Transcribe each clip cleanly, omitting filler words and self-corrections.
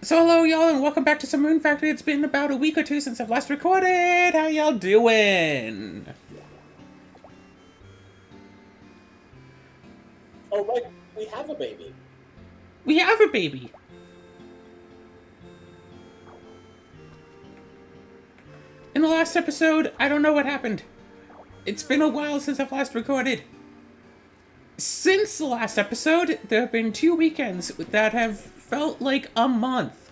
So hello y'all and welcome back to some Moon Factory. It's been about a week or two since I've last recorded. How y'all doing? Oh, right. We have a baby. We have a baby. In the last episode, I don't know what happened. It's been a while since I've last recorded. Since the last episode, there have been 2 weekends that have felt like a month.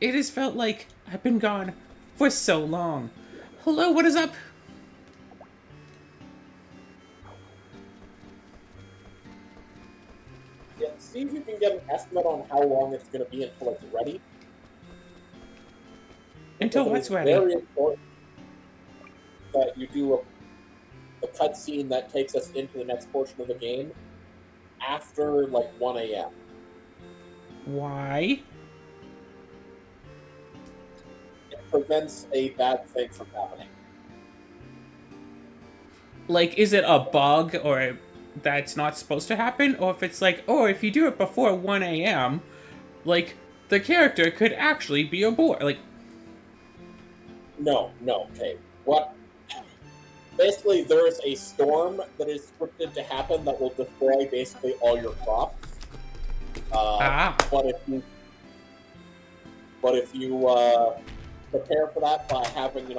It has felt like I've been gone for so long. Hello, what is up? Yeah, see if you can get an estimate on how long it's going to be until it's ready. Until Because it what's is ready? very important that you do a cutscene that takes us into the next portion of the game after like 1 a.m. Why? It prevents a bad thing from happening. Like, is it a bug or that's not supposed to happen? Or if it's like, oh, if you do it before 1 a.m., like, the character could actually be aboard. Like, No, no, okay. What? Basically, there is a storm that is scripted to happen that will destroy basically all your crops. Uh, ah. but if you prepare for that by having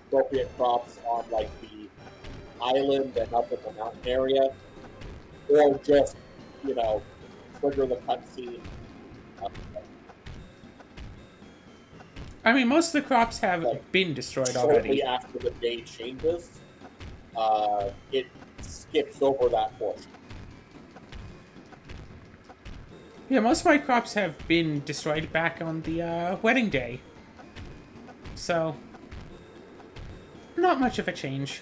appropriate crops on like the island and up in the mountain area, or just you know trigger the cutscene. Uh, I mean, most of the crops like have been destroyed shortly already. after the day changes, it skips over that portion. Yeah, most of my crops have been destroyed back on the wedding day. So, not much of a change.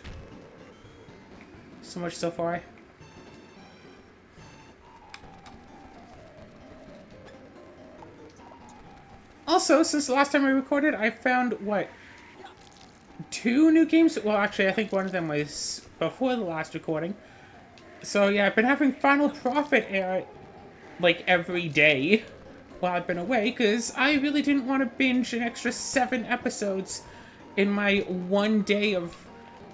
So much so far. Also, since the last time we recorded, I found, what, 2 new games? Well, actually, I think one of them was before the last recording. So, yeah, I've been having Final Profit air, like, every day while I've been away, because I really didn't want to binge an extra 7 episodes in my one day of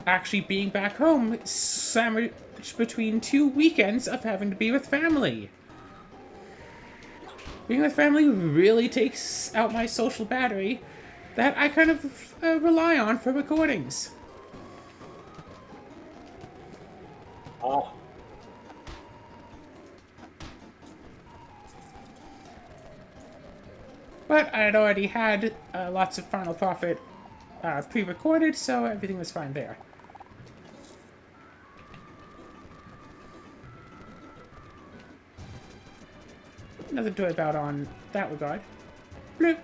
actually being back home, sandwiched between 2 weekends of having to be with family. Being with family really takes out my social battery that I kind of rely on for recordings. Uh, But I had already had lots of Final Profit pre-recorded, so everything was fine there. Nothing to worry about on that regard. Bloop.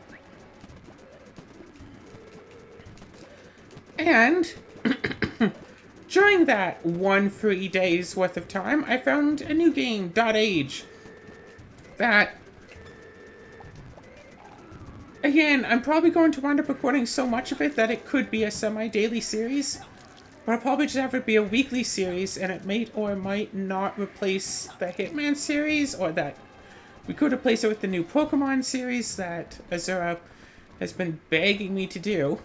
And during that 1 free day's worth of time, I found a new game, Dot Age, that, again, I'm probably going to wind up recording so much of it that it could be a semi-daily series. But I'll probably just have it be a weekly series, and it might or might not replace the Hitman series, or that we could replace it with the new Pokemon series that Azura has been begging me to do.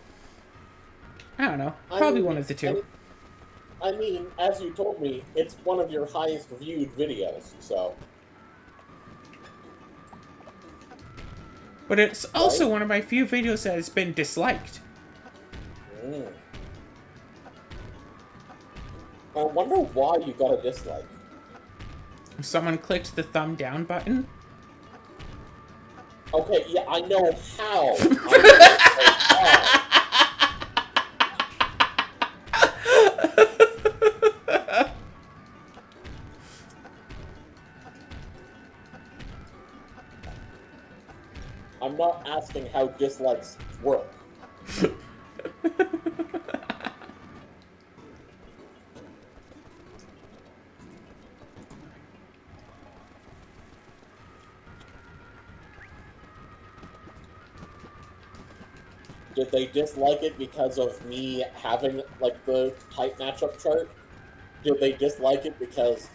I don't know. I Probably mean, one of the two. and I mean, as you told me, it's one of your highest viewed videos, so But it's right. also one of my few videos that has been disliked. Mm. I wonder why you got a dislike. Someone clicked the thumb down button. Okay, yeah, I know how. I just don't know why. I'm not asking how dislikes work. Did they dislike it because of me having like the type matchup chart? Did they dislike it because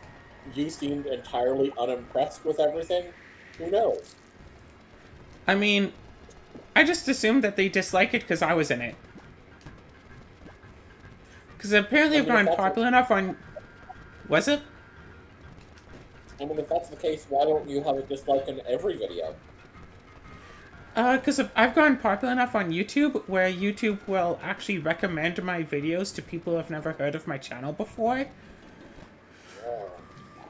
you seemed entirely unimpressed with everything? Who knows? I mean, I just assumed that they dislike it because I was in it. Because apparently I've gone popular enough on... Was it? I mean, if that's the case, why don't you have a dislike in every video? Because I've gone popular enough on YouTube where YouTube will actually recommend my videos to people who have never heard of my channel before.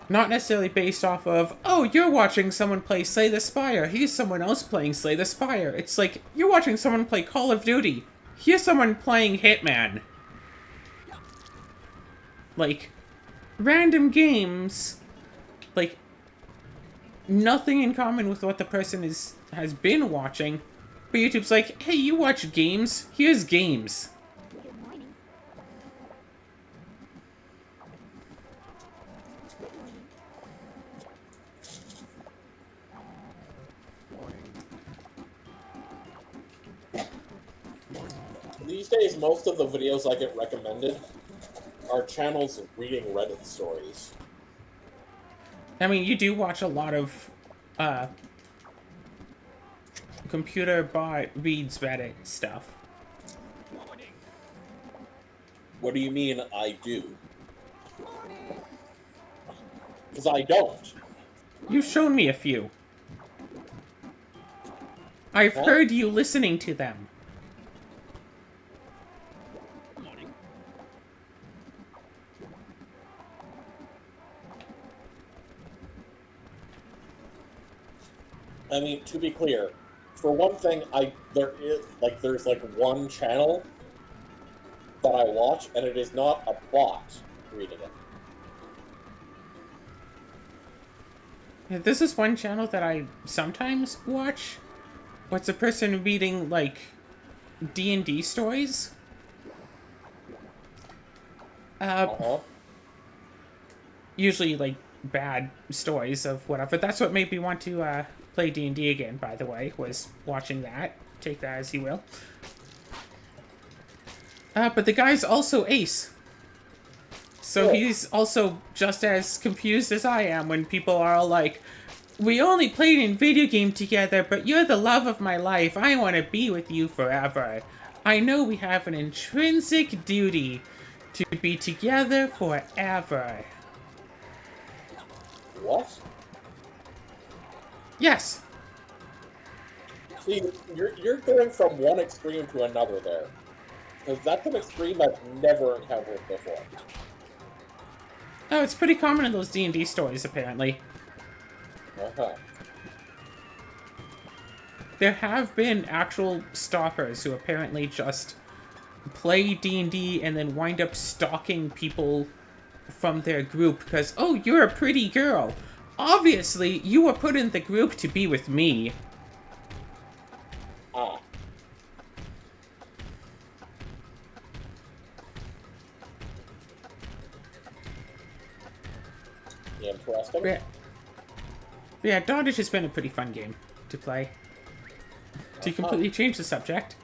Not necessarily based off of, oh, you're watching someone play Slay the Spire, here's someone else playing Slay the Spire. It's like, you're watching someone play Call of Duty, here's someone playing Hitman. Like, random games, like, nothing in common with what the person has been watching, but YouTube's like, hey, you watch games? Here's games. These days, most of the videos I get recommended are channels reading Reddit stories. I mean, you do watch a lot of, computer bot reads Reddit stuff. What do you mean, I do? Because I don't. You've shown me a few. I've heard you listening to them. I mean, to be clear, for one thing, there's one channel that I watch, and it is not a bot reading it. Yeah, this is one channel that I sometimes watch. What's a person reading, like, D&D stories? Usually, like, bad stories of whatever. That's what made me want to, play D&D again, by the way, was watching that. Take that as you will. But the guy's also ace. So he's also just as confused as I am when people are all like, we only played in video game together, but you're the love of my life. I want to be with you forever. I know we have an intrinsic duty to be together forever. What? Yes. See, you're going from one extreme to another there. Because that's an extreme I've never encountered before. Oh, it's pretty common in those D&D stories, apparently. There have been actual stalkers who apparently just play D&D and then wind up stalking people from their group because, oh, you're a pretty girl. Obviously, you were put in the group to be with me. Interesting. Yeah, Dodge has been a pretty fun game to play. To completely change the subject.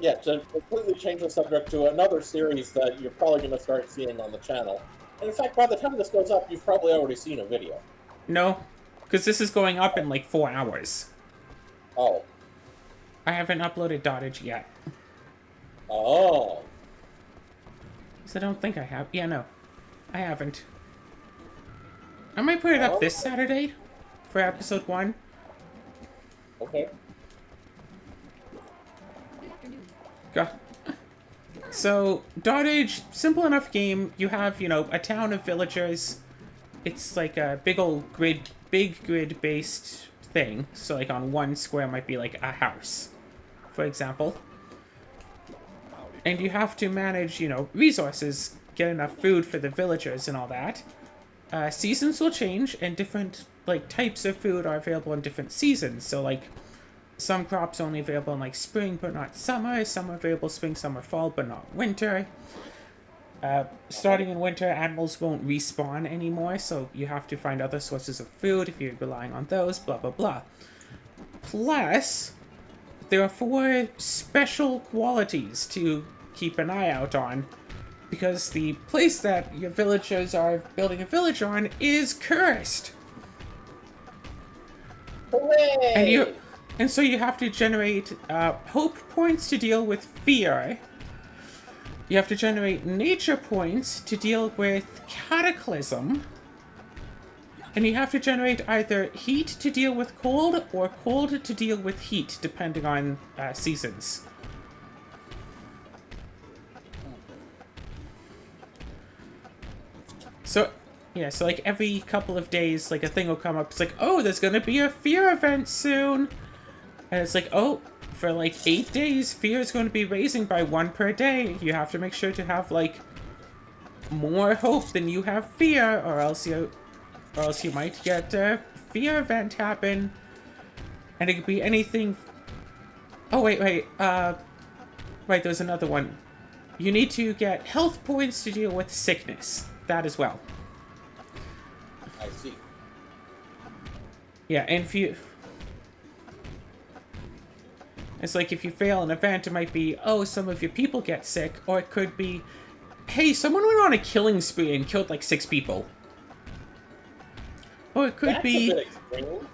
Yeah, to completely change the subject to another series that you're probably going to start seeing on the channel. And in fact, by the time this goes up, you've probably already seen a video. No, because this is going up in like 4 hours. Oh. I haven't uploaded Dodge yet. Oh. Because I don't think I have. Yeah, no. I haven't. I might put it up this Saturday for episode 1. Okay. Go. So, Dodge, simple enough game. You have, you know, a town of villagers. It's like a big grid-based thing. So, like, on one square might be, like, a house, for example. And you have to manage, you know, resources, get enough food for the villagers and all that. Seasons will change, and different, like, types of food are available in different seasons. So, like, some crops only available in, like, spring, but not summer. Some are available spring, summer, fall, but not winter. Starting in winter, animals won't respawn anymore, so you have to find other sources of food if you're relying on those, blah, blah, blah. Plus, there are 4 special qualities to keep an eye out on, because the place that your villagers are building a village on is cursed. And Hooray! so you have to generate hope points to deal with fear. You have to generate nature points to deal with cataclysm. And you have to generate either heat to deal with cold or cold to deal with heat, depending on seasons. So, yeah, so like every couple of days, like a thing will come up. It's like, oh, there's gonna be a fear event soon. And it's like, oh, for like 8 days, fear is going to be raising by 1 per day. You have to make sure to have like more hope than you have fear, or else you might get a fear event happen. And it could be anything. Oh wait, right. There's another one. You need to get health points to deal with sickness. That as well. I see. Yeah, and if you... It's like if you fail an event, it might be, oh, some of your people get sick, or it could be, hey, someone went on a killing spree and killed like 6 people. Or it could That's be... a bit extreme.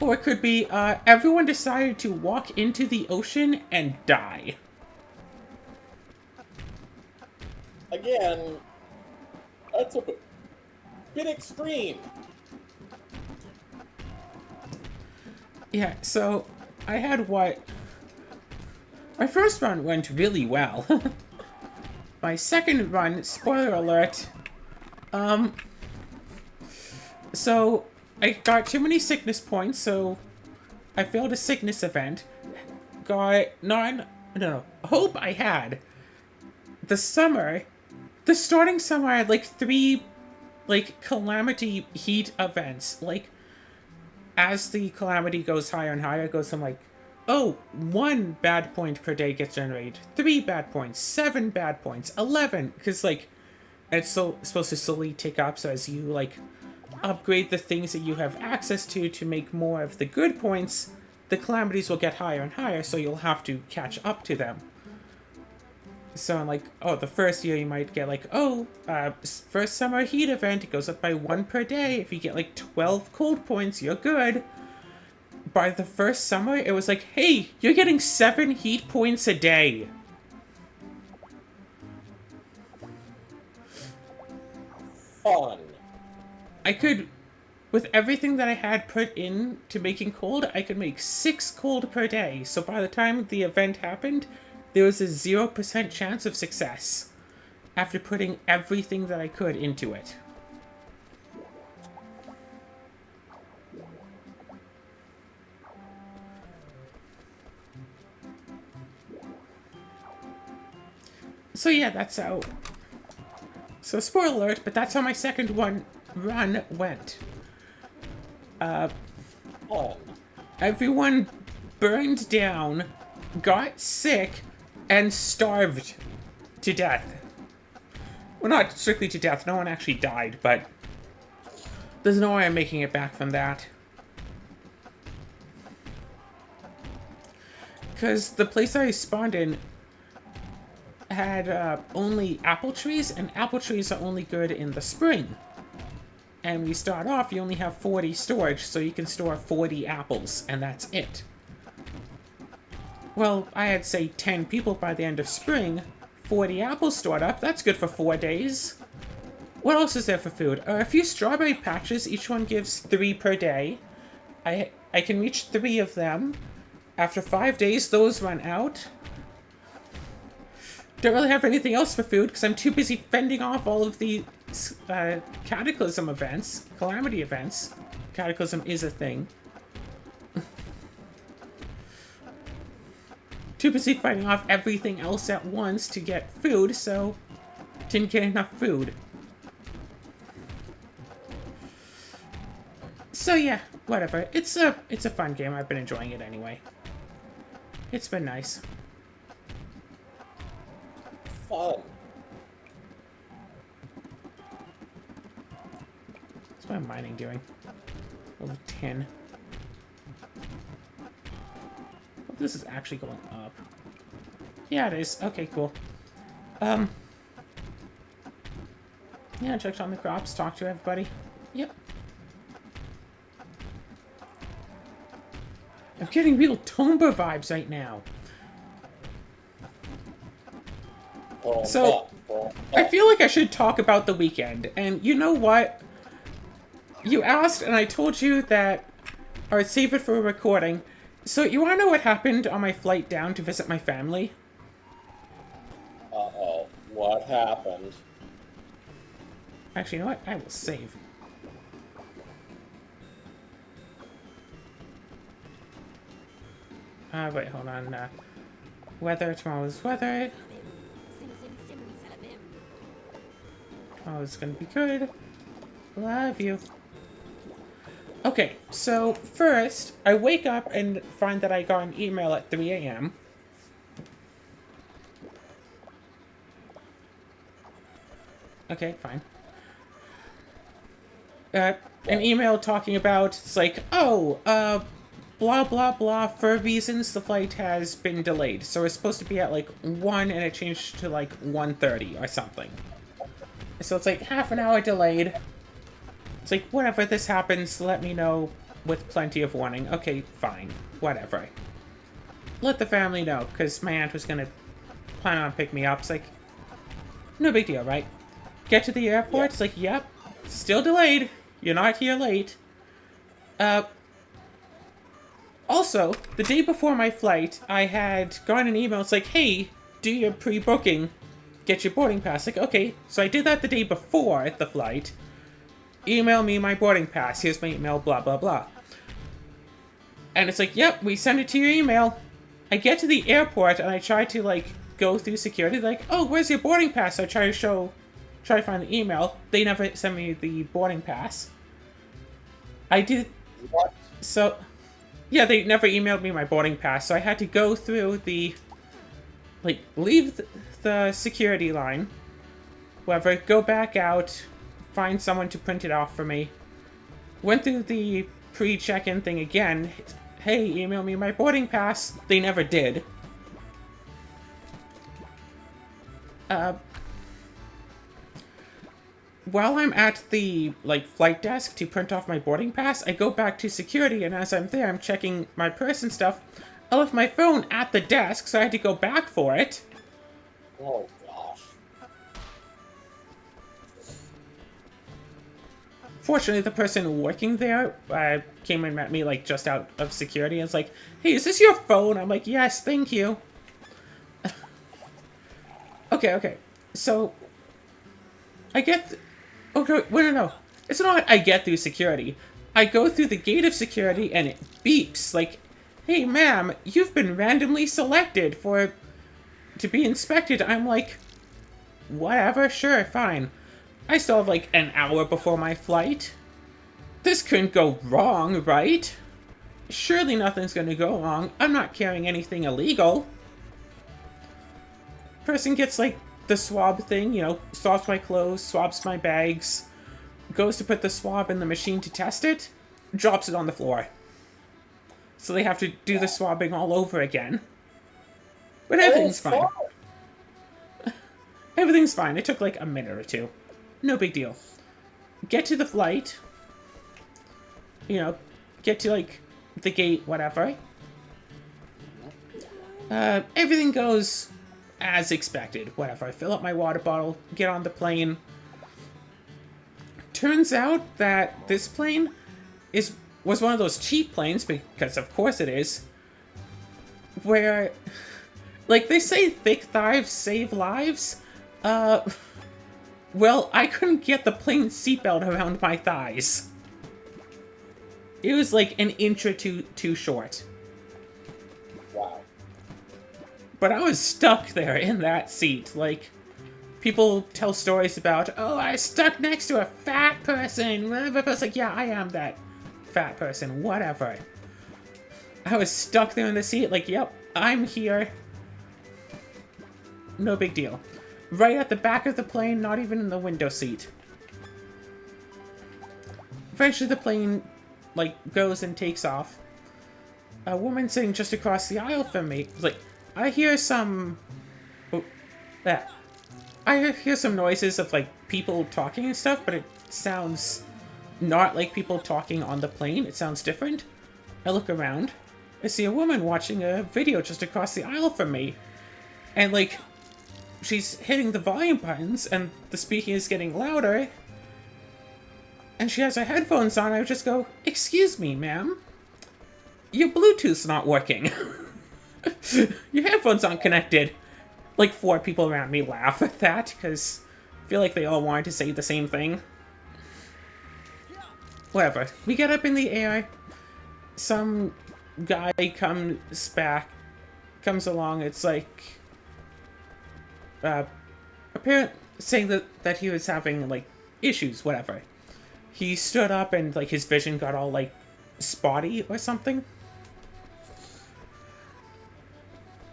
Or it could be, everyone decided to walk into the ocean and die. Again, that's a bit extreme. Yeah, so I had what... My first run went really well. My second run, spoiler alert, so I got too many sickness points, so I failed a sickness event. Got hope I had. The starting summer, I had like 3 like calamity heat events. Like as the calamity goes higher and higher, it goes from like, oh, 1 bad point per day gets generated, 3 bad points, 7 bad points, 11, because like it's supposed to slowly tick up. So as you like upgrade the things that you have access to make more of the good points, the calamities will get higher and higher, so you'll have to catch up to them. So in like, oh, the first year you might get like, oh, first summer heat event, it goes up by 1 per day. If you get like 12 cold points, you're good. By the first summer, it was like, hey, you're getting 7 heat points a day. Fun. I could, with everything that I had put in to making cold, I could make 6 cold per day. So by the time the event happened, there was a 0% chance of success after putting everything that I could into it. So yeah, that's how... So spoiler alert, but that's how my second run went. Everyone burned down, got sick, and starved to death. Well, not strictly to death. No one actually died, but there's no way I'm making it back from that. Because the place I spawned in had only apple trees, and apple trees are only good in the spring. And we start off, you only have 40 storage, so you can store 40 apples, and that's it. Well, I had, say, 10 people by the end of spring, 40 apples stored up, that's good for 4 days. What else is there for food? A few strawberry patches, each one gives 3 per day. I can reach 3 of them. After 5 days, those run out. Don't really have anything else for food, because I'm too busy fending off all of the cataclysm events, calamity events. Cataclysm is a thing. Too busy fighting off everything else at once to get food, so didn't get enough food. So yeah, whatever. It's a fun game. I've been enjoying it anyway. It's been nice. Fun. What's my mining doing? Level 10. Oh, this is actually going up. Yeah, it is. Okay, cool. Yeah, checked on the crops, talked to everybody. Yep. I'm getting real Tomba vibes right now. So, I feel like I should talk about the weekend. And you know what? You asked, and I told you that I would save it for a recording. So, you want to know what happened on my flight down to visit my family? Uh-oh. What happened? Actually, you know what? I will save. Wait, hold on. Weather, tomorrow's weather. Tomorrow's gonna be good. Love you. Okay, so first, I wake up and find that I got an email at 3 a.m. Okay, fine. An email talking about, it's like, oh, blah, blah, blah, for reasons the flight has been delayed. So it's supposed to be at, like, 1, and it changed to, like, 1:30 or something. So it's, like, half an hour delayed. It's like, whatever, this happens, let me know with plenty of warning. Okay, fine. Whatever. Let the family know, because my aunt was gonna plan on picking me up. It's like, no big deal, right? Get to the airport, it's like, yep, still delayed. You're not here late. Also, the day before my flight, I had gotten an email. It's like, hey, do your pre-booking. Get your boarding pass. Like, okay, so I did that the day before the flight. Email me my boarding pass. Here's my email, blah, blah, blah. And it's like, yep, we send it to your email. I get to the airport, and I try to, like, go through security. Like, oh, where's your boarding pass? I try to find the email. They never send me the boarding pass. I did... What? So... Yeah, they never emailed me my boarding pass, so I had to go through the... Like, leave the security line. Whatever, go back out, find someone to print it off for me. Went through the pre-check-in thing again. Hey, email me my boarding pass. They never did. While I'm at the, like, flight desk to print off my boarding pass, I go back to security, and as I'm there, I'm checking my purse and stuff. I left my phone at the desk, so I had to go back for it. Oh, gosh. Fortunately, the person working there came and met me, like, just out of security, and was like, hey, is this your phone? I'm like, yes, thank you. Okay. So, I get... Okay, wait, no. It's not I get through security. I go through the gate of security, and it beeps, like, hey, ma'am, you've been randomly selected to be inspected. I'm like, whatever, sure, fine. I still have, like, an hour before my flight. This couldn't go wrong, right? Surely nothing's gonna go wrong. I'm not carrying anything illegal. Person gets, like, the swab thing, you know, swabs my clothes, swabs my bags, goes to put the swab in the machine to test it, drops it on the floor. So they have to do the swabbing all over again. But everything's fine. Everything's fine. It took like a minute or two. No big deal. Get to the flight. You know, get to like the gate, whatever. Everything goes as expected. Whatever. I fill up my water bottle, get on the plane. Turns out that this plane was one of those cheap planes, because of course it is, where, like, they say thick thighs save lives. Well, I couldn't get the plane seatbelt around my thighs. It was like an inch or two too short. Wow. But I was stuck there in that seat. Like, people tell stories about, oh, I stuck next to a fat person. It's like, yeah, I am that fat person. Whatever. I was stuck there in the seat. Like, yep, I'm here. No big deal. Right at the back of the plane, not even in the window seat. Eventually the plane, like, goes and takes off. A woman sitting just across the aisle from me was like, I hear some... Oh, that. I hear some noises of, like, people talking and stuff, but it sounds not like people talking on the plane. It sounds different. I look around. I see a woman watching a video just across the aisle from me. And, like, she's hitting the volume buttons, and the speaking is getting louder. And she has her headphones on. I would just go, "Excuse me, ma'am. Your Bluetooth's not working. Your headphones aren't connected." Like, 4 people around me laugh at that, because I feel like they all wanted to say the same thing. Whatever. We get up in the air. Some guy comes along. It's like, apparent saying that he was having, like, issues, whatever. He stood up and, like, his vision got all, like, spotty or something.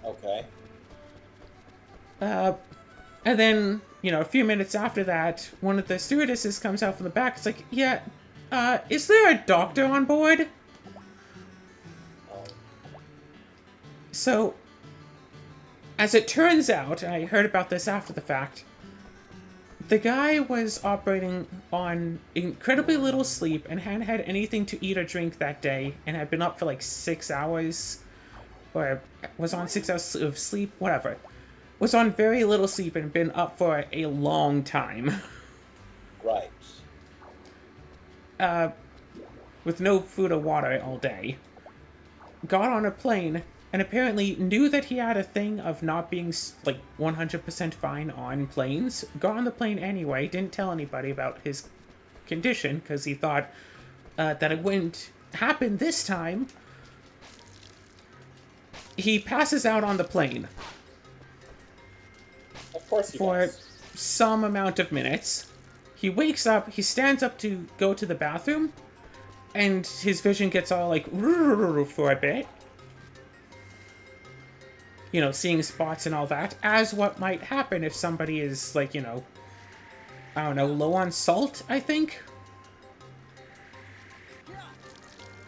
Okay. And then, you know, a few minutes after that, one of the stewardesses comes out from the back. It's like, "Yeah, is there a doctor on board?" So, as it turns out, I heard about this after the fact, the guy was operating on incredibly little sleep and hadn't had anything to eat or drink that day and had been up for like 6 hours, or was on 6 hours of sleep, whatever. Was on very little sleep and been up for a long time. Right. With no food or water all day. Got on a plane and apparently knew that he had a thing of not being, like, 100% fine on planes. Got on the plane anyway, didn't tell anybody about his condition, because he thought that it wouldn't happen this time. He passes out on the plane. Of course he For does. some amount of minutes. He wakes up, he stands up to go to the bathroom, and his vision gets all, like, for a bit. You know, seeing spots and all that, as what might happen if somebody is, like, you know, I don't know, low on salt, I think?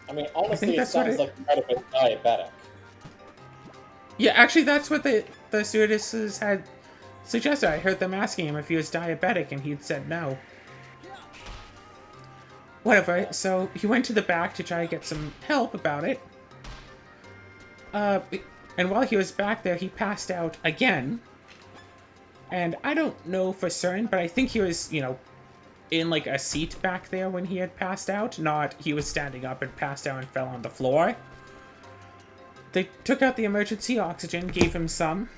I mean, honestly, it that's what sounds it- like you might have been diabetic. Yeah, actually, that's what the stewardesses had suggested. I heard them asking him if he was diabetic, and he'd said no. Whatever, so he went to the back to try to get some help about it. And while he was back there, he passed out again. And I don't know for certain, but I think he was, you know, in, like, a seat back there when he had passed out, not he was standing up and passed out and fell on the floor. They took out the emergency oxygen, gave him some.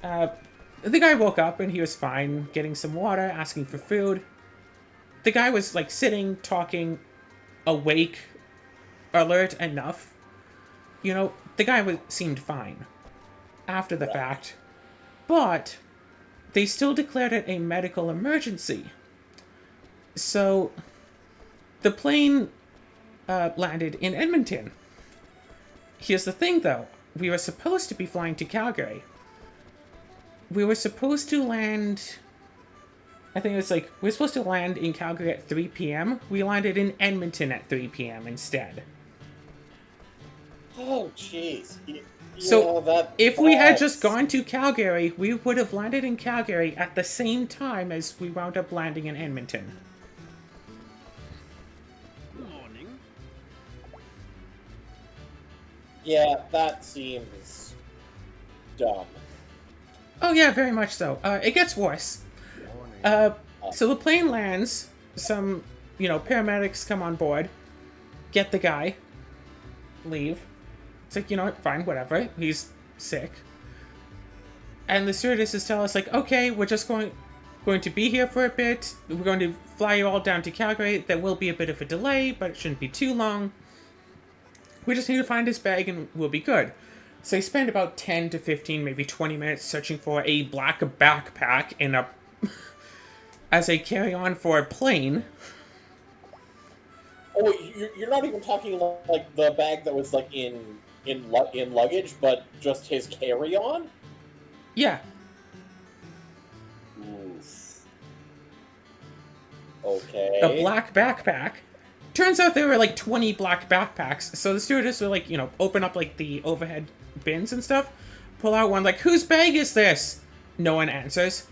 The guy woke up and he was fine, getting some water, asking for food. The guy was, like, sitting, talking, awake, alert enough. You know, the guy seemed fine after the fact. But they still declared it a medical emergency. So the plane landed in Edmonton. Here's the thing, though. We were supposed to be flying to Calgary. We were supposed to land... I think it was like... We were supposed to land in Calgary at 3 p.m. We landed in Edmonton at 3 p.m. instead. Oh, jeez. So, if we had just gone to Calgary, we would have landed in Calgary at the same time as we wound up landing in Edmonton. Morning. Yeah, that seems dumb. Oh yeah, very much so. It gets worse. So the plane lands, some, you know, paramedics come on board, get the guy, leave. It's like, you know what, fine, whatever, he's sick. And the stewardesses tell us, like, okay, we're just going to be here for a bit, we're going to fly you all down to Calgary, there will be a bit of a delay, but it shouldn't be too long. We just need to find his bag and we'll be good. So he spent about 10 to 15, maybe 20 minutes searching for a black backpack in a... as a carry-on for a plane. Oh, wait, you're not even talking like the bag that was like in luggage, but just his carry-on? Yeah. Oof. Okay. A black backpack. Turns out there were like 20 black backpacks, so the stewardess would, like, you know, open up like the overhead bins and stuff, pull out one, like, whose bag is this? No one answers.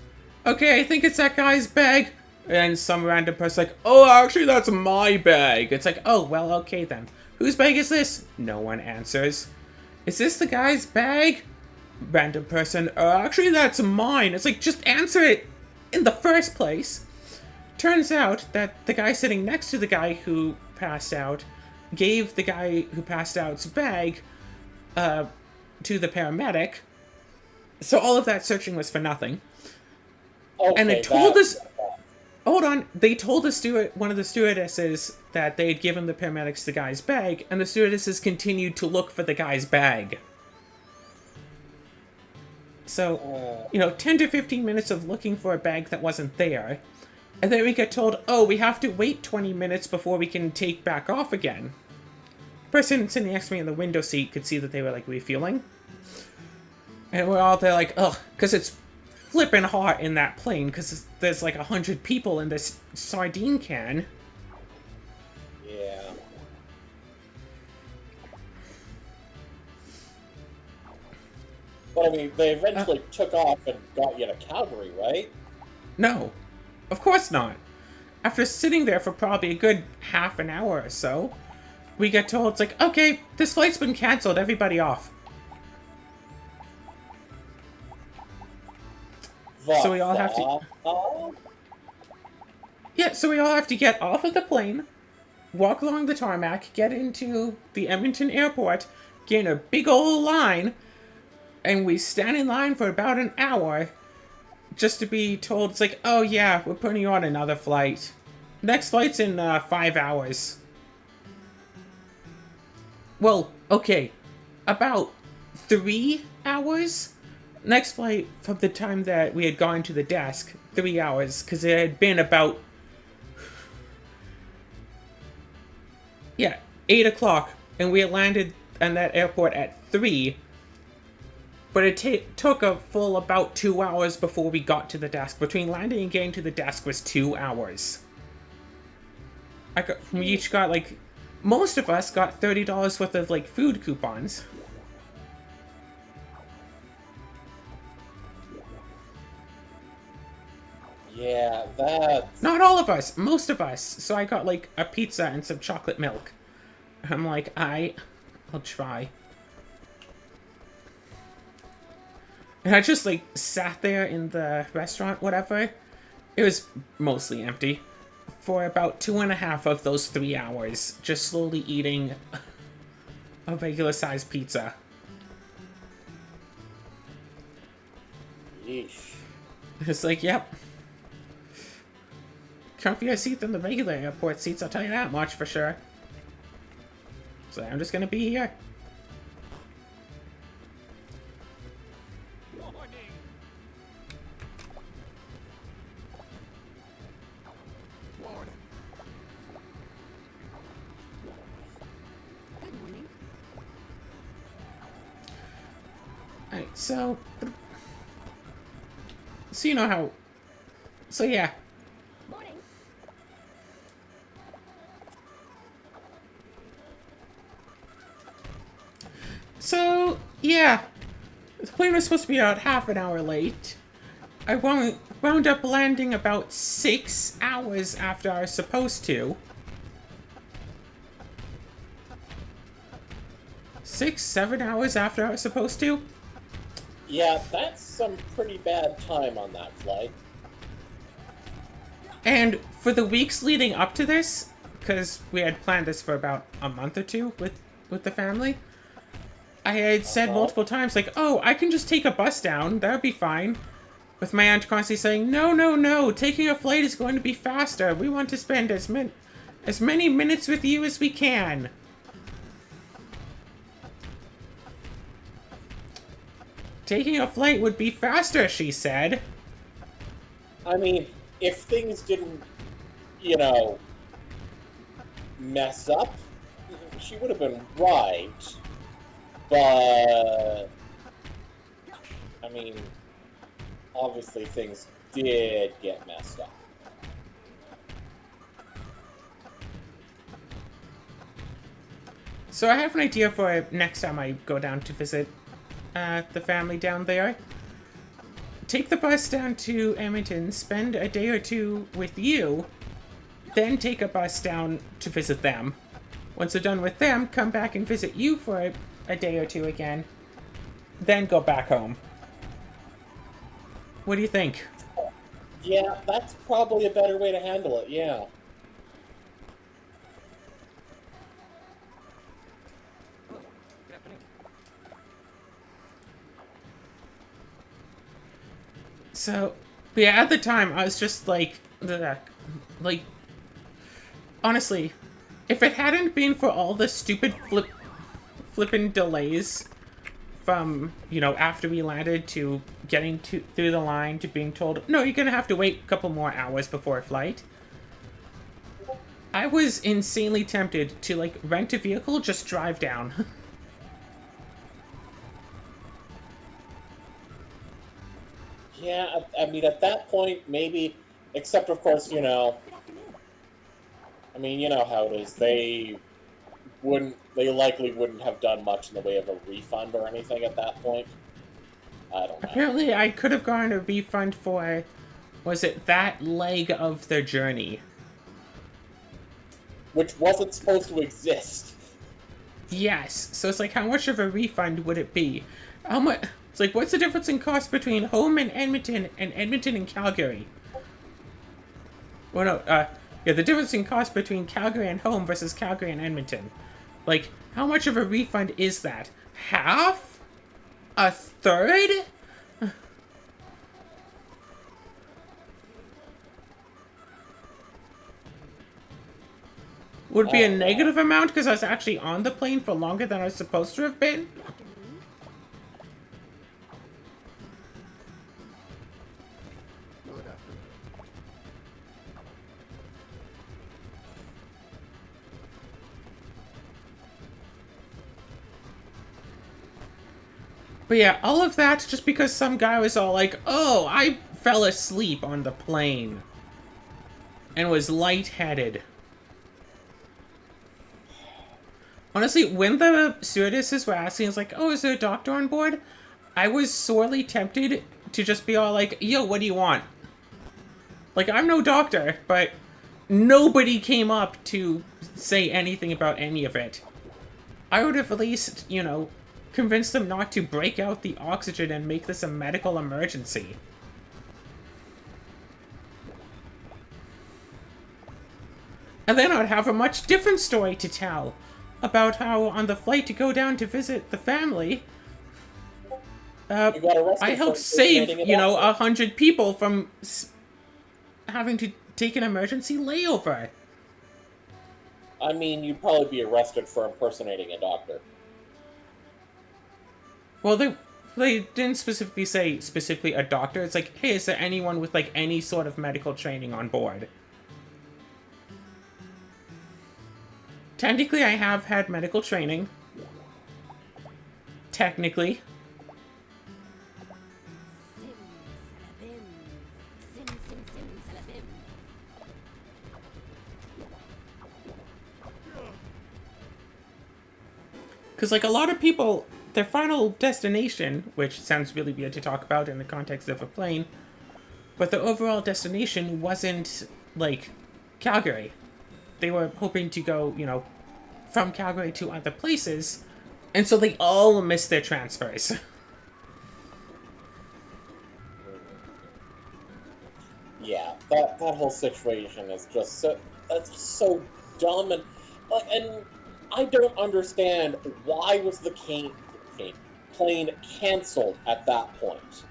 Okay, I think it's that guy's bag. And some random person like, oh, actually, that's my bag. It's like, oh, well, okay then. Whose bag is this? No one answers. Is this the guy's bag? Random person, actually, that's mine. It's like, just answer it in the first place. Turns out that the guy sitting next to the guy who passed out gave the guy who passed out's bag to the paramedic. So all of that searching was for nothing. Okay, And it told us... Hold on, they told one of the stewardesses that they had given the paramedics the guy's bag, and the stewardesses continued to look for the guy's bag. So, 10 to 15 minutes of looking for a bag that wasn't there, and then we get told, oh, we have to wait 20 minutes before we can take back off again. The person sitting next to me in the window seat could see that they were, like, refueling. And we're all there like, ugh, because it's flipping hot in that plane because there's like 100 people in this sardine can. Yeah. But I mean, they eventually took off and got you to Calgary, right? No, of course not. After sitting there for probably a good half an hour or so, we get told it's like, okay, this flight's been canceled, everybody off. So we all have to... Yeah, so we all have to get off of the plane, walk along the tarmac, get into the Edmonton airport, get in a big old line, and we stand in line for about an hour just to be told, it's like, oh yeah, we're putting you on another flight. Next flight's in 5 hours. Well, okay, about 3 hours? Next flight from the time that we had gone to the desk, 3 hours, because it had been about, 8 o'clock, and we had landed in that airport at 3, but it took a full about 2 hours before we got to the desk. Between landing and getting to the desk was 2 hours. We each got, like, most of us got $30 worth of, like, food coupons. Yeah, that's... Not all of us, most of us. So I got, like, a pizza and some chocolate milk. I'm like, I'll try. And I just, like, sat there in the restaurant, whatever. It was mostly empty. For about 2.5 of those 3 hours. Just slowly eating a regular-sized pizza. Yeesh. It's like, yep. Comfier seat than the regular airport seats, I'll tell you that much for sure. So I'm just gonna be here. Alright, so you know how... So yeah. So, yeah. The plane was supposed to be about half an hour late. I wound up landing about 6 hours after I was supposed to. 6, 7 hours after I was supposed to? Yeah, that's some pretty bad time on that flight. And for the weeks leading up to this, because we had planned this for about a month or two with the family, I had said multiple times, like, oh, I can just take a bus down, that would be fine. With my aunt constantly saying, no, no, no, taking a flight is going to be faster. We want to spend as many minutes with you as we can. Taking a flight would be faster, she said. I mean, if things didn't, mess up, she would have been right. But, I mean, obviously things did get messed up. So I have an idea for next time I go down to visit the family down there. take the bus down to Edmonton, spend a day or two with you, then take a bus down to visit them. Once they're done with them, come back and visit you for a day or two again, then go back home. What do you think? Yeah, that's probably a better way to handle it, yeah. So, yeah, at the time, I was just like, honestly, if it hadn't been for all the stupid flippin' delays from, after we landed to getting through the line to being told, no, you're gonna have to wait a couple more hours before a flight, I was insanely tempted to, rent a vehicle, just drive down. Yeah, I mean, at that point, maybe, except, of course, I mean, you know how it is. They likely wouldn't have done much in the way of a refund or anything at that point. I don't know. Apparently, I could have gotten a refund for, was it that leg of their journey? Which wasn't supposed to exist. Yes. So it's like, how much of a refund would it be? How much? It's like, what's the difference in cost between home and Edmonton and Calgary? Well, no, yeah, the difference in cost between Calgary and home versus Calgary and Edmonton. Like, how much of a refund is that? Half? A third? Would it be a negative amount because I was actually on the plane for longer than I was supposed to have been? But yeah, all of that just because some guy was all like, oh, I fell asleep on the plane and was lightheaded. Honestly, when the stewardesses were asking, it's like, oh, is there a doctor on board? I was sorely tempted to just be all like, yo, what do you want? Like, I'm no doctor, but nobody came up to say anything about any of it. I would have at least, convinced them not to break out the oxygen and make this a medical emergency. And then I'd have a much different story to tell about how on the flight to go down to visit the family, I helped save, 100 people from having to take an emergency layover. I mean, you'd probably be arrested for impersonating a doctor. Well, they didn't specifically say a doctor. It's like, hey, is there anyone with, any sort of medical training on board? Technically, I have had medical training. Technically. Because, a lot of people, their final destination, which sounds really weird to talk about in the context of a plane, but the overall destination wasn't, Calgary. They were hoping to go, from Calgary to other places, and so they all missed their transfers. Yeah, that whole situation is just so dumb, and I don't understand why was the plane canceled at that point.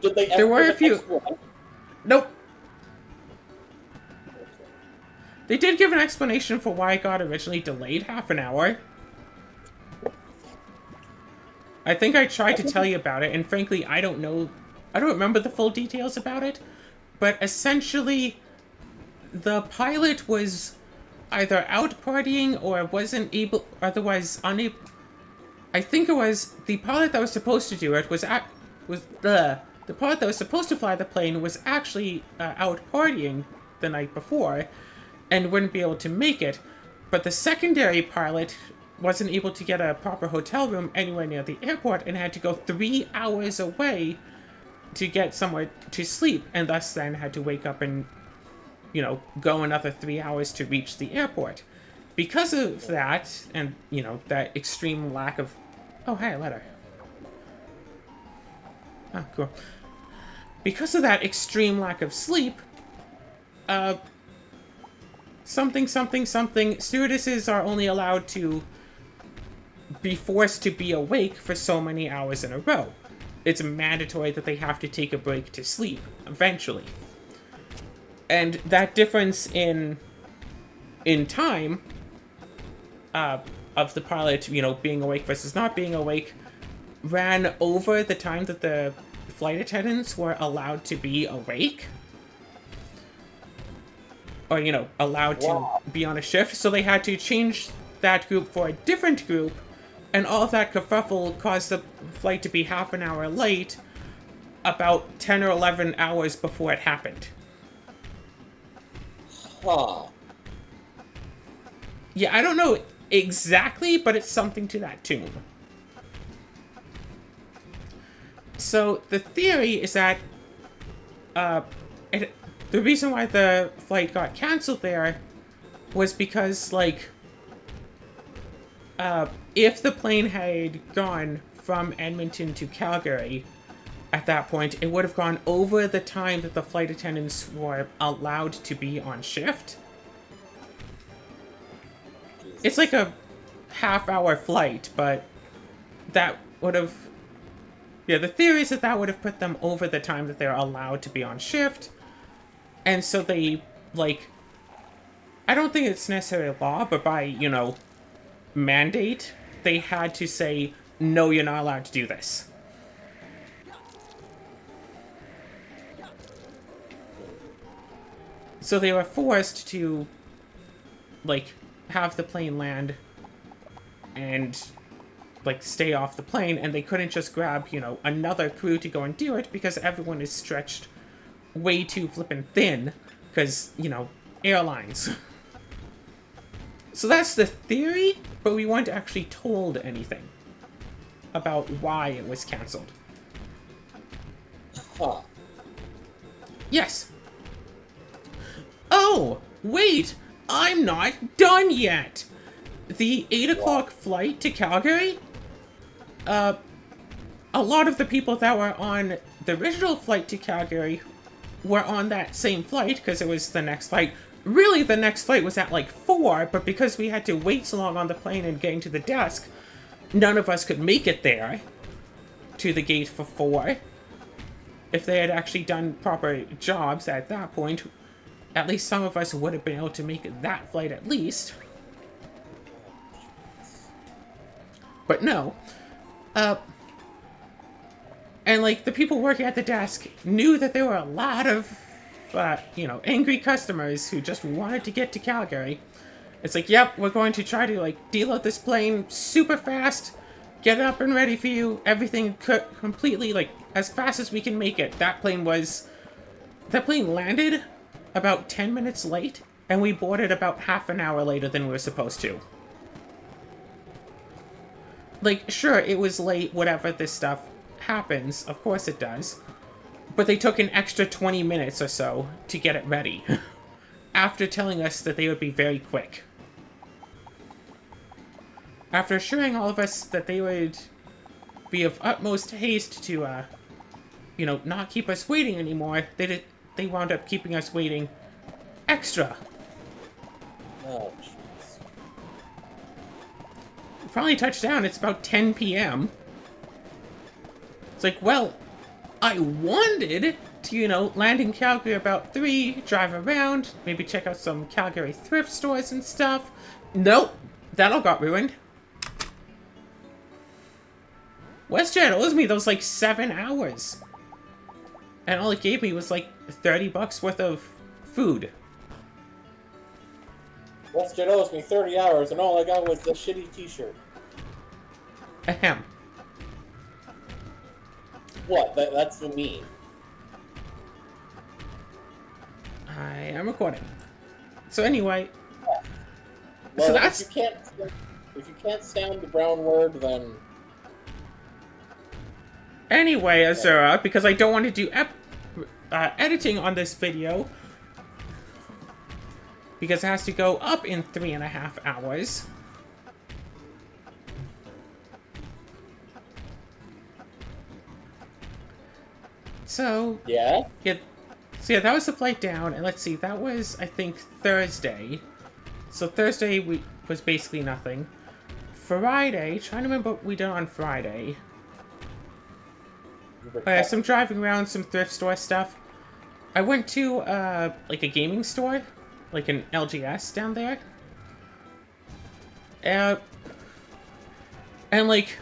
Did they ever there were a few. Nope. They did give an explanation for why it got originally delayed half an hour. I think I tried to tell you about it, and frankly, I don't know. I don't remember the full details about it, but essentially, the pilot was either out partying or wasn't able, otherwise unable. I think it was the pilot that was supposed to do it the pilot that was supposed to fly the plane was actually out partying the night before and wouldn't be able to make it. But the secondary pilot wasn't able to get a proper hotel room anywhere near the airport and had to go 3 hours away to get somewhere to sleep, and thus then had to wake up and, go another 3 hours to reach the airport. Because of that, and, that extreme lack of... Oh, hey, letter. Oh, cool. Because of that extreme lack of sleep, stewardesses are only allowed to be forced to be awake for so many hours in a row. It's mandatory that they have to take a break to sleep, eventually. And that difference in time of the pilot, being awake versus not being awake, ran over the time that the flight attendants were allowed to be awake. Or, allowed to be on a shift. So they had to change that group for a different group. And all of that kerfuffle caused the flight to be half an hour late about 10 or 11 hours before it happened. Huh. Yeah, I don't know exactly, but it's something to that tune. So the theory is that the reason why the flight got canceled there was because, if the plane had gone from Edmonton to Calgary at that point, it would have gone over the time that the flight attendants were allowed to be on shift. It's like a half-hour flight, but that would have... Yeah, the theory is that would have put them over the time that they're allowed to be on shift. And so they, I don't think it's necessarily law, but by, mandate, they had to say, no, you're not allowed to do this. So they were forced to, have the plane land and, stay off the plane, and they couldn't just grab, another crew to go and do it because everyone is stretched way too flippin' thin because, airlines. So that's the theory, but we weren't actually told anything about why it was canceled. Huh. Yes. Oh, wait! I'm not done yet! The 8 o'clock flight to Calgary? A lot of the people that were on the original flight to Calgary were on that same flight, because it was the next flight. Really, the next flight was at 4, but because we had to wait so long on the plane and getting to the desk, none of us could make it there to the gate for 4. If they had actually done proper jobs at that point, at least some of us would have been able to make that flight at least. But no. And, the people working at the desk knew that there were a lot of, angry customers who just wanted to get to Calgary. It's yep, we're going to try to, deload this plane super fast, get it up and ready for you, everything completely, as fast as we can make it. That plane landed about 10 minutes late, and we boarded about half an hour later than we were supposed to. Sure, it was late, whatever, this stuff happens, of course it does, but they took an extra 20 minutes or so to get it ready, after telling us that they would be very quick. After assuring all of us that they would be of utmost haste to, not keep us waiting anymore, they wound up keeping us waiting extra. Oh, jeez. Finally touched down, it's about 10 p.m. It's well, I wanted to, land in Calgary about 3, drive around, maybe check out some Calgary thrift stores and stuff. Nope, that all got ruined. WestJet owes me those, 7 hours. And all it gave me was, $30 worth of food. WestJet owes me 30 hours, and all I got was the shitty t-shirt. Ahem. What? That's the meme. I am recording. So anyway... Well, so that's... You can't... If you can't stand the brown word, then Anyway, Azura, because I don't want to do editing on this video, because it has to go up in 3.5 hours. So yeah. So yeah, that was the flight down, and let's see, that was, I think, Thursday. So Thursday was basically nothing. Friday, trying to remember what we did on Friday. Some driving around, some thrift store stuff. I went to, like a gaming store, like an LGS down there. And like,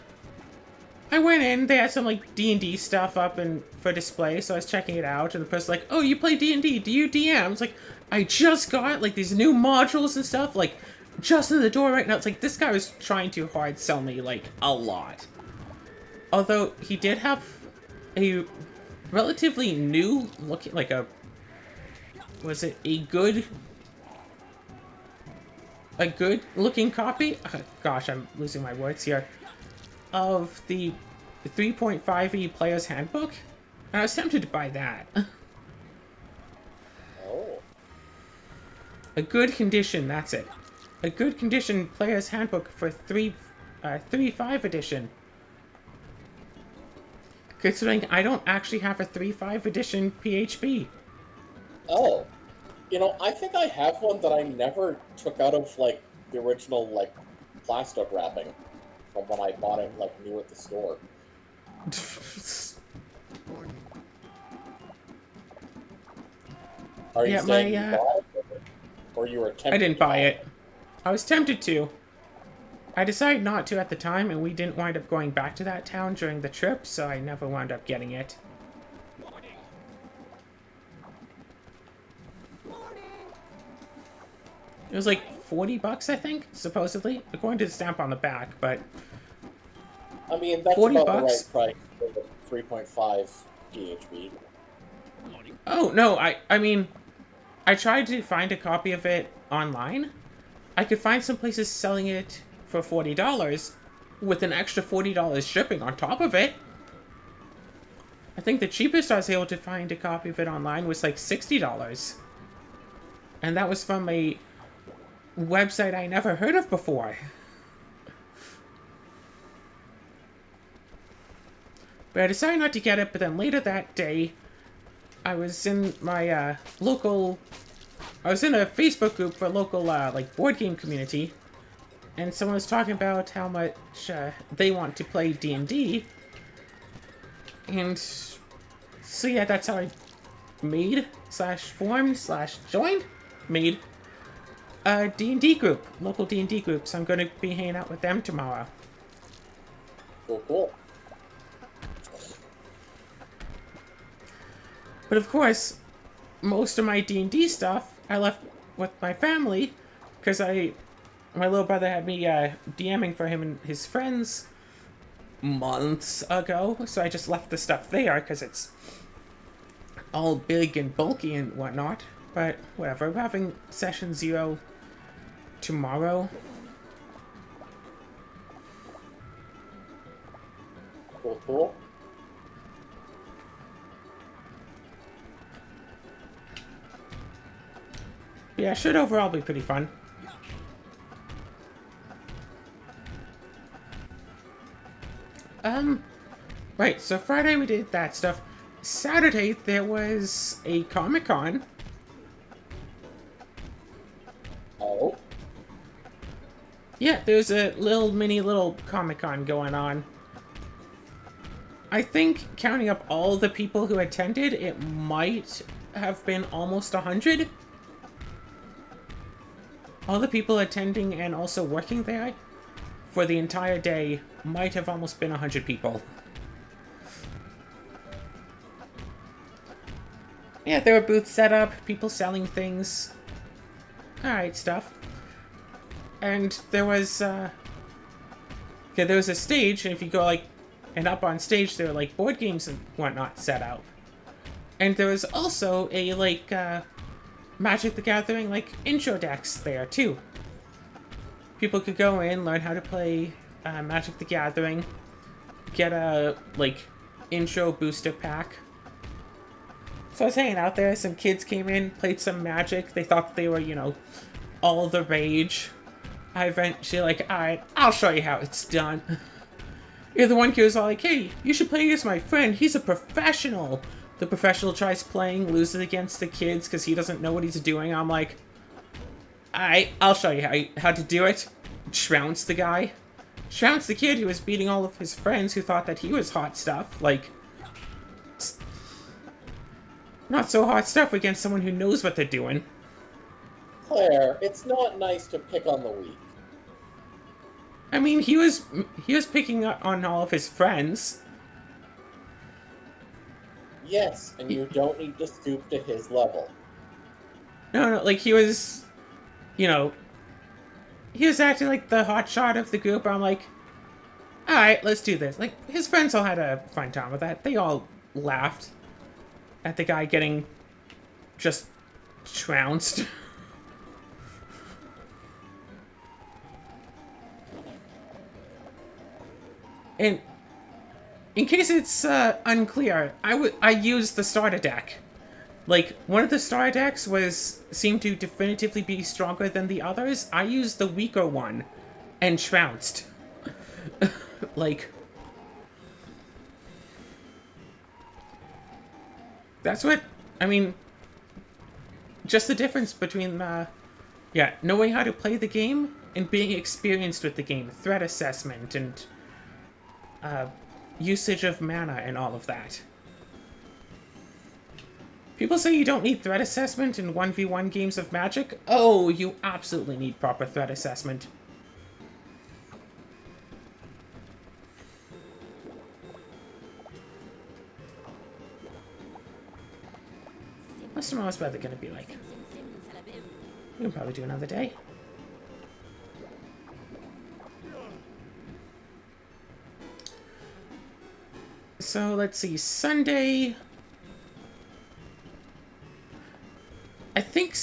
I went in, they had some like D&D stuff up and for display, so I was checking it out, and the person's like, oh, you play D&D, do you DM? It's like, I just got like these new modules and stuff, like, just in the door right now. It's like, this guy was trying to hard sell me, like, a lot. Although, he did have a relatively new looking, like a, was it a good looking copy? Oh, gosh, I'm losing my words here. Of the 3.5e Player's Handbook, and I was tempted to buy that. Oh. A good condition, that's it. A good condition Player's Handbook for 3.5 edition. Considering I don't actually have a 3.5 edition PHP. Oh. You know, I think I have one that I never took out of, like, the original, like, plastic wrapping from when I bought it, like, new at the store. Are you saying you bought it, or you were tempted? I didn't buy it. I was tempted to. I decided not to at the time, and we didn't wind up going back to that town during the trip, so I never wound up getting it. It was like $40, I think, supposedly, according to the stamp on the back, but... I mean, that's $40 about the right price for the 3.5 PHP. Oh, no, I mean, I tried to find a copy of it online. I could find some places selling it for $40 with an extra $40 shipping on top of it. I think the cheapest I was able to find a copy of it online was like $60. And that was from a website I never heard of before. But I decided not to get it, but then later that day, I was in my local... I was in a Facebook group for a local, like, board game community, and someone was talking about how much they want to play D&D, and so yeah, that's how I made a D&D group, local D&D group, so I'm going to be hanging out with them tomorrow. Cool. But of course, most of my D&D stuff I left with my family, because my little brother had me DMing for him and his friends months ago, so I just left the stuff there, because it's all big and bulky and whatnot. But whatever, we're having session 0 tomorrow. Cool. Yeah, should overall be pretty fun. Right, so Friday we did that stuff. Saturday there was a Comic-Con. Oh. Yeah, there's a little Comic-Con going on. I think, counting up all the people who attended, it might have been almost 100. All the people attending and also working there for the entire day might have almost been 100 people. Yeah, there were booths set up, people selling things. Alright, stuff. And there was, there was a stage, and if you go, like, and up on stage, there were, like, board games and whatnot set out. And there was also a, like, Magic the Gathering, like, intro decks there, too. people could go in, learn how to play Magic the Gathering, get a, like, intro booster pack. So I was hanging out there, some kids came in, played some Magic, they thought they were, you know, all the rage. I eventually, like, alright, I'll show you how it's done. Yeah, the one kid was all like, hey, you should play against my friend, he's a professional. The professional tries playing, loses against the kids because he doesn't know what he's doing. I'm like, alright, I'll show you how to do it. Trounce the guy. Trounce the kid who was beating all of his friends who thought that he was hot stuff. Like, not so hot stuff against someone who knows what they're doing. Claire, it's not nice to pick on the weak. I mean, he was picking up on all of his friends. Yes, and you don't need to stoop to his level. No, like, he was, you know, he was acting like the hotshot of the group. I'm like, alright, let's do this. Like, his friends all had a fun time with that. They all laughed at the guy getting just trounced. And in case it's unclear, I used the starter deck. Like, one of the starter decks seemed to definitively be stronger than the others. I used the weaker one and trounced. Like, that's what, I mean, just the difference between, yeah, knowing how to play the game and being experienced with the game. Threat assessment and usage of mana and all of that. People say you don't need threat assessment in 1v1 games of Magic. Oh, you absolutely need proper threat assessment. What's tomorrow's weather gonna be like? We can probably do another day. So let's see, Sunday. I think.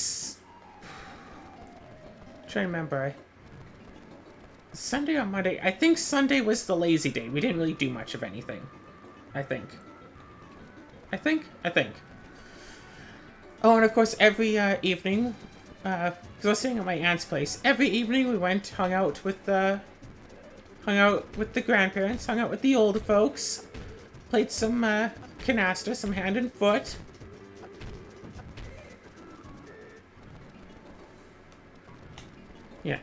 Trying to remember. Sunday or Monday? I think Sunday was the lazy day. We didn't really do much of anything. I think. Oh, and of course, every evening, because I was staying at my aunt's place. Every evening we went, hung out with the grandparents, hung out with the older folks, played some canasta, some hand and foot. Yeah,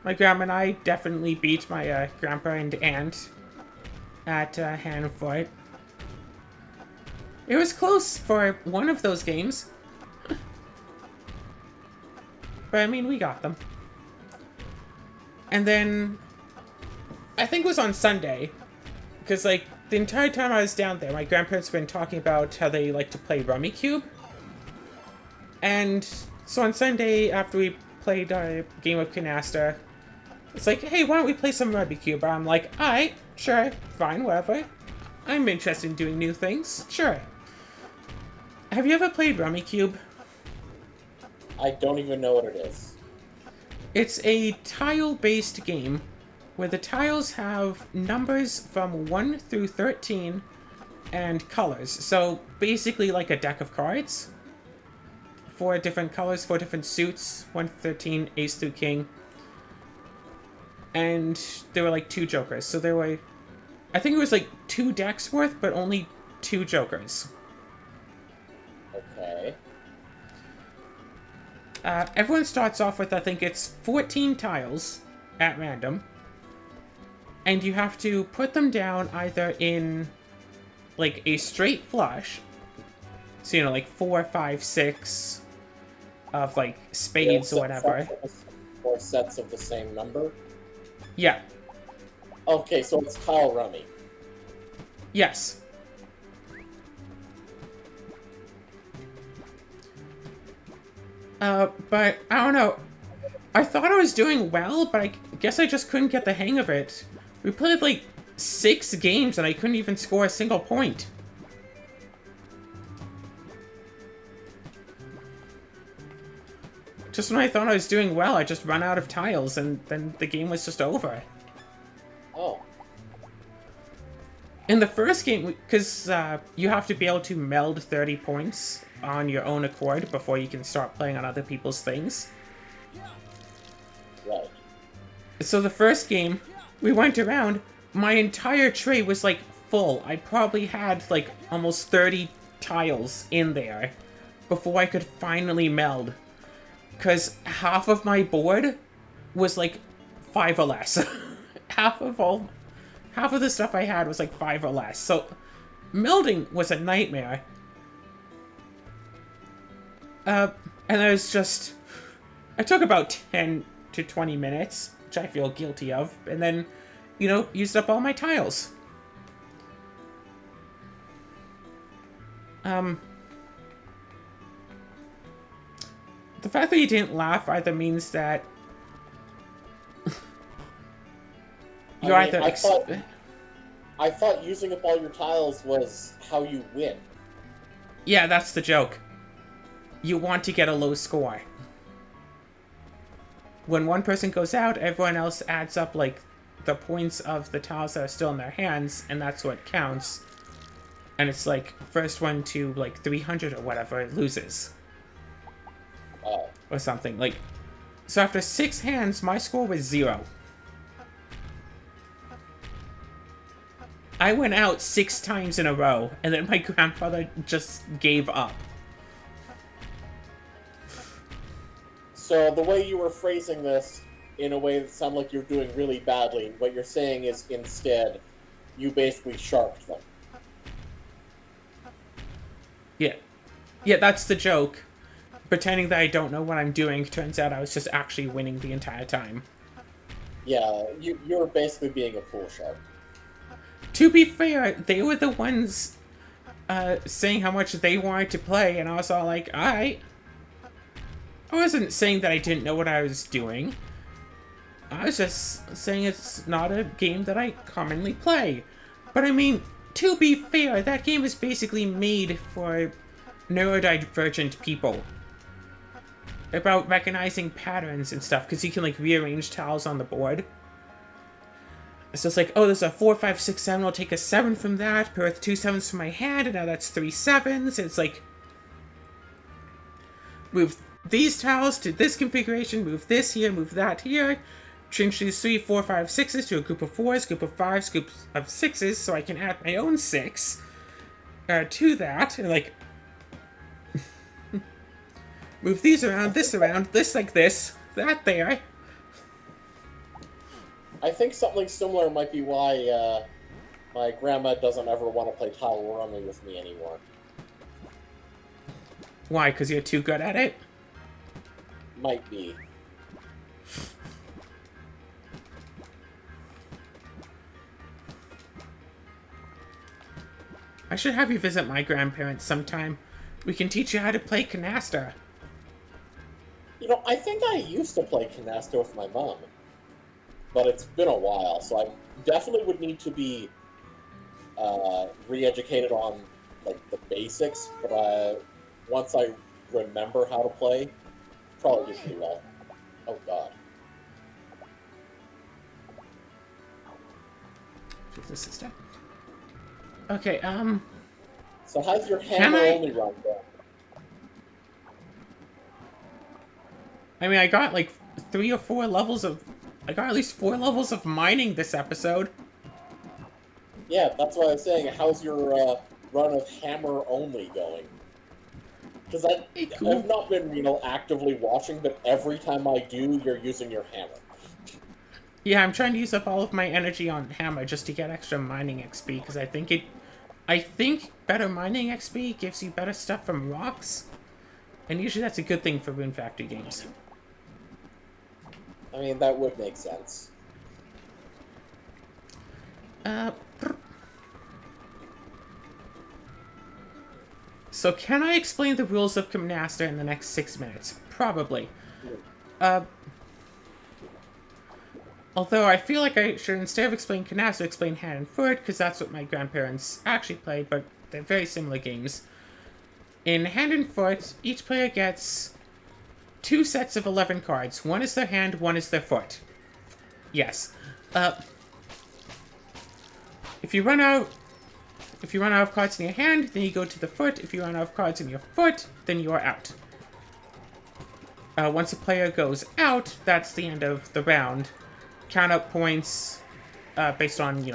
my grandma and I definitely beat my grandpa and aunt at hand and foot. It was close for one of those games. But, I mean, we got them. And then, I think it was on Sunday, because, like, the entire time I was down there, my grandparents have been talking about how they like to play Rummy Cube. And so on Sunday, after we played our game of canasta, it's like, hey, why don't we play some Rummy Cube? I'm like, alright, sure, fine, whatever. I'm interested in doing new things, sure. Have you ever played Rummy Cube? I don't even know what it is. It's a tile-based game where the tiles have numbers from 1 through 13 and colors. So basically like a deck of cards. 4 different colors, 4 different suits, 1 through 13, ace through king. And there were like 2 jokers. So there were, I think it was like 2 decks worth, but only 2 jokers. Okay. Everyone starts off with, I think it's 14 tiles at random. And you have to put them down either in, like, a straight flush. So, you know, like 4, 5, 6 of, like, spades or whatever. Or sets of the same number? Yeah. Okay, so it's tile rummy. Yes. But, I don't know. I thought I was doing well, but I guess I just couldn't get the hang of it. We played, like, 6 games, and I couldn't even score a single point. Just when I thought I was doing well, I just run out of tiles, and then the game was just over. Oh. In the first game, because you have to be able to meld 30 points on your own accord before you can start playing on other people's things. Right. So the first game, we went around, my entire tray was like full. I probably had like almost 30 tiles in there before I could finally meld. Because half of my board was like 5 or less. half of the stuff I had was like 5 or less. So melding was a nightmare. And it took about 10 to 20 minutes, which I feel guilty of, and then, used up all my tiles. The fact that you didn't laugh either means that I thought using up all your tiles was how you win. Yeah, that's the joke. You want to get a low score. When one person goes out, everyone else adds up, like, the points of the tiles that are still in their hands, and that's what counts. And it's like, first one to, like, 300 or whatever loses. Or something. Like, so after 6 hands, my score was 0. I went out 6 times in a row, and then my grandfather just gave up. So the way you were phrasing this, in a way that sounded like you're doing really badly, what you're saying is instead, you basically sharped them. Yeah. Yeah, that's the joke. Pretending that I don't know what I'm doing, turns out I was just actually winning the entire time. Yeah, you're basically being a pool shark. To be fair, they were the ones saying how much they wanted to play, and I was all like, alright. I wasn't saying that I didn't know what I was doing. I was just saying it's not a game that I commonly play. But I mean, to be fair, that game is basically made for neurodivergent people. About recognizing patterns and stuff, because you can, like, rearrange tiles on the board. So it's like, oh, there's a 4, 5, 6, 7, I'll take a 7 from that, pair with 2 7s from my hand, and now that's 3 7s. It's like, move these tiles to this configuration, move this here, move that here, change these 3, 4, 5, 6s to a group of 4s, group of 5s, group of 6s, so I can add my own 6 to that, and like, move these around, this like this, that there. I think something similar might be why my grandma doesn't ever want to play tile rummy with me anymore. Why? Because you're too good at it? Might be. I should have you visit my grandparents sometime. We can teach you how to play canasta. I think I used to play canasta with my mom. But it's been a while, so I definitely would need to be re-educated on, like, the basics, but once I remember how to play, probably do pretty well. Oh, God. Jesus, sister. Okay, So how's your hammer-only run going? I mean, I got, like, 3 or 4 levels of... I got at least 4 levels of mining this episode. Yeah, that's what I was saying. How's your run of hammer-only going? Because I've not been, actively watching, but every time I do, you're using your hammer. Yeah, I'm trying to use up all of my energy on hammer just to get extra mining XP, because I think better mining XP gives you better stuff from rocks. And usually that's a good thing for Rune Factory games. I mean, that would make sense. So can I explain the rules of Canasta in the next 6 minutes? Probably. Although I feel like I should, instead of explain Canasta, explain Hand and Foot, because that's what my grandparents actually played, but they're very similar games. In Hand and Foot, each player gets 2 sets of 11 cards. One is their hand, one is their foot. Yes. If you run out of cards in your hand, then you go to the foot. If you run out of cards in your foot, then you are out. Once a player goes out, that's the end of the round. Count up points based on,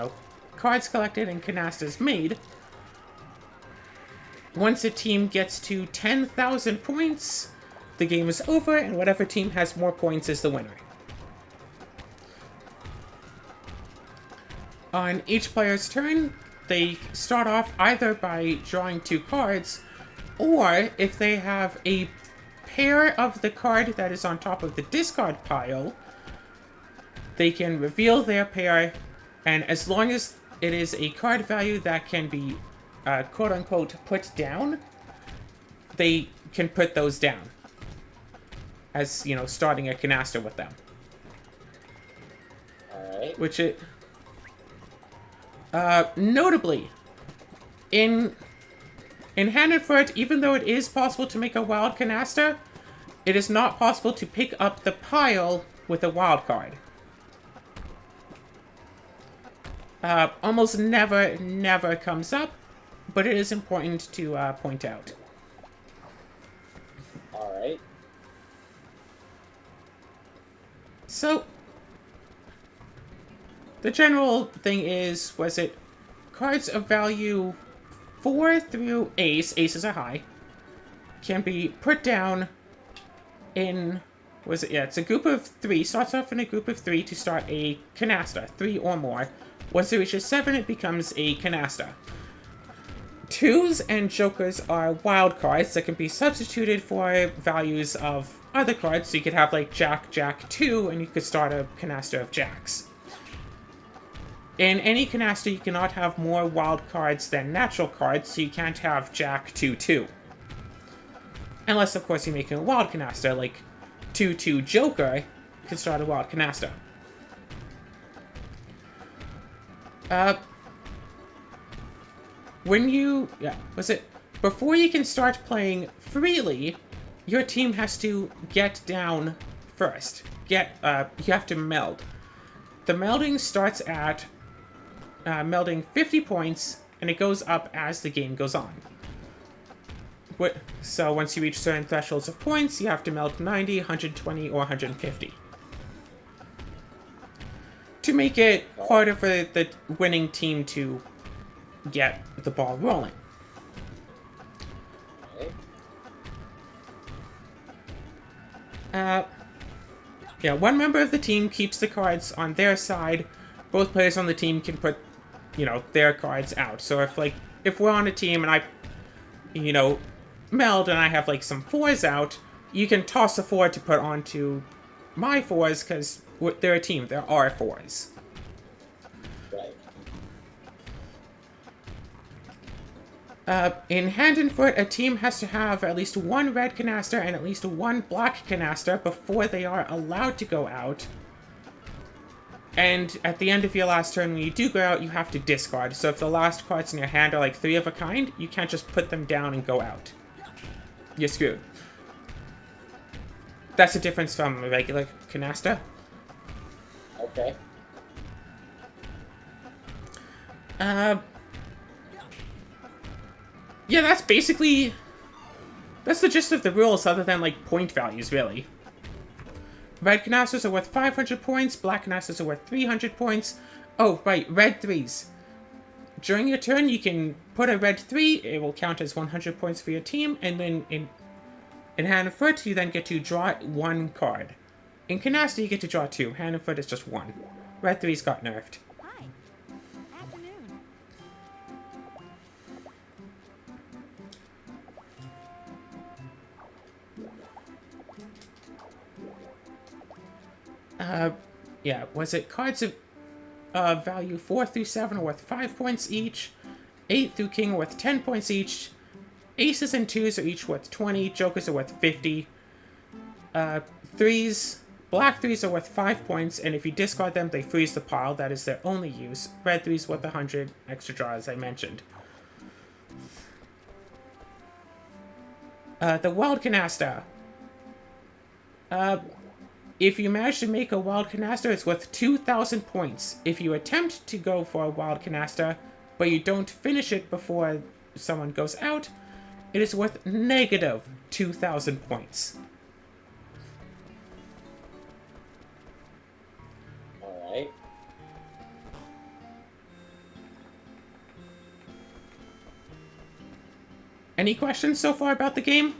cards collected and canastas made. Once a team gets to 10,000 points, the game is over, and whatever team has more points is the winner. On each player's turn, they start off either by drawing 2 cards, or if they have a pair of the card that is on top of the discard pile, they can reveal their pair, and as long as it is a card value that can be quote-unquote put down, they can put those down as, starting a canasta with them. Alright. Which it... notably, in hand and foot, even though it is possible to make a wild canasta, it is not possible to pick up the pile with a wild card. Almost never comes up, but it is important to point out. Alright. So, the general thing is, cards of value 4 through aces are high, can be put down in, it's a group of 3, starts off in a group of 3 to start a canasta, 3 or more. Once it reaches 7, it becomes a canasta. 2s and jokers are wild cards that can be substituted for values of other cards, so you could have like Jack, Jack 2, and you could start a canasta of jacks. In any canasta, you cannot have more wild cards than natural cards, so you can't have Jack 2-2. Unless, of course, you're making a wild canasta, like 2-2 Joker can start a wild canasta. Before you can start playing freely, your team has to get down first. You have to meld. The melding starts at melding 50 points, and it goes up as the game goes on. So once you reach certain thresholds of points, you have to meld 90, 120, or 150. To make it harder for the winning team to get the ball rolling. One member of the team keeps the cards on their side. Both players on the team can put, their cards out. So if we're on a team and I, meld and I have some 4s out, you can toss a 4 to put onto my 4s because they're a team. There are 4s. In hand and foot, a team has to have at least 1 red canasta and at least 1 black canasta before they are allowed to go out. And at the end of your last turn, when you do go out, you have to discard. So if the last cards in your hand are 3 of a kind, you can't just put them down and go out. You're screwed. That's the difference from a regular canasta. Okay. Yeah, that's the gist of the rules, other than, point values, really. Red canastas are worth 500 points, black canastas are worth 300 points. Oh, right, red 3s. During your turn, you can put a red 3, it will count as 100 points for your team, and then in hand and foot, you then get to draw 1 card. In canasta, you get to draw 2, hand and foot is just 1. Red 3s got nerfed. Cards of value 4 through 7 are worth 5 points each. 8 through king are worth 10 points each. Aces and 2s are each worth 20. Jokers are worth 50. 3s, black 3s are worth 5 points, and if you discard them, they freeze the pile. That is their only use. Red 3s worth 100 extra draw, as I mentioned. The wild canasta. If you manage to make a wild canasta, it's worth 2,000 points. If you attempt to go for a wild canasta, but you don't finish it before someone goes out, it is worth negative 2,000 points. Alright. Any questions so far about the game?